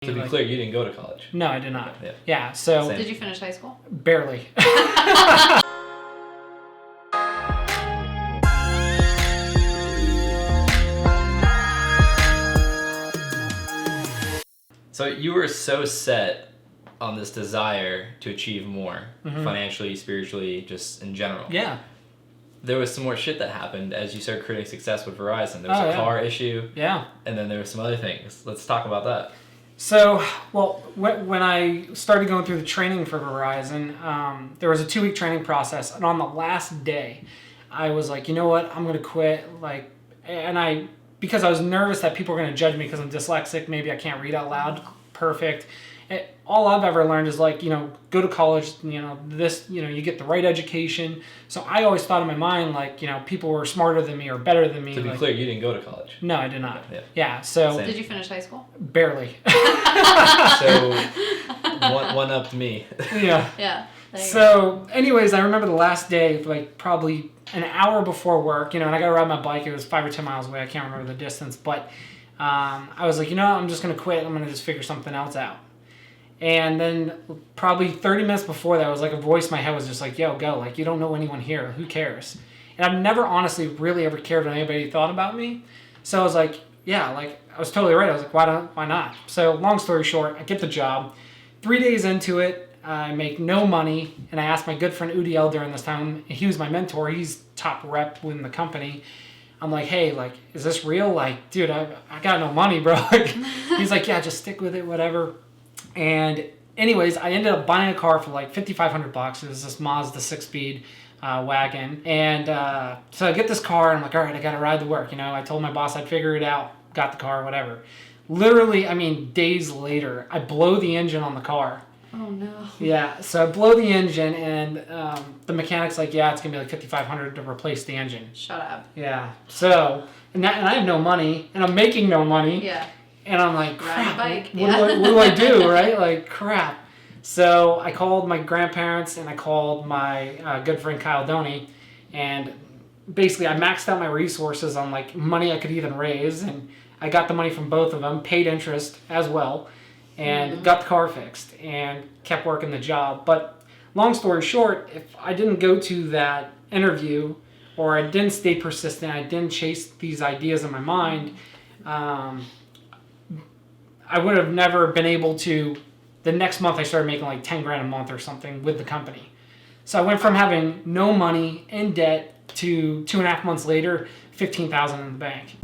To be clear, you didn't go to college. No, I did not. Yeah. So Same. Did you finish high school? barely. So you were so set on this desire to achieve more, financially, spiritually, just in general. Yeah. There was some more shit that happened as you started creating success with Verizon. There was a car issue. Yeah. And then there were some other things. Let's talk about that. So, well, when I started going through the training for Verizon, there was a 2-week training process, and on the last day, I was like, you know what, I'm gonna quit. Because I was nervous that people were gonna judge me because I'm dyslexic. Maybe I can't read out loud perfect. All I've ever learned is go to college. You get the right education. So I always thought in my mind people were smarter than me or better than me. To be clear, you didn't go to college. No, I did not. Yeah. So Same. Did you finish high school? barely. So one up to me. Yeah. Yeah. So, anyways, I remember the last day, probably an hour before work, and I got to ride my bike. It was 5 or 10 miles away. I can't remember the distance, but I was like, I'm just going to quit. I'm going to just figure something else out. And then probably 30 minutes before that, was like a voice in my head was just like, yo, go. You don't know anyone here. Who cares? And I've never honestly really ever cared what anybody thought about me. So I was like, yeah, I was totally right. I was like, why not? So long story short, I get the job. 3 days into it, I make no money, and I asked my good friend UDL during this time. He was my mentor. He's top rep within the company. I'm like, hey, is this real? Dude, I got no money, bro. He's like, yeah, just stick with it, whatever. And anyways, I ended up buying a car for $5,500. It was this Mazda 6-speed wagon. And so I get this car, and I'm like, all right, I got to ride to work. I told my boss I'd figure it out, got the car, whatever. Literally, days later, I blow the engine on the car. Oh, no. Yeah, so I blow the engine, and the mechanic's like, yeah, it's going to be $5,500 to replace the engine. Shut up. Yeah, so, and I have no money, and I'm making no money. Yeah. And I'm like, crap, bike. what do I do, right? Crap. So I called my grandparents, and I called my good friend Kyle Doney, and basically I maxed out my resources on money I could even raise, and I got the money from both of them, paid interest as well, and got the car fixed and kept working the job. But long story short, if I didn't go to that interview, or I didn't stay persistent, I didn't chase these ideas in my mind, I would have never been able to. The next month I started making 10 grand a month or something with the company. So I went from having no money, in debt, to 2.5 months later, $15,000 in the bank.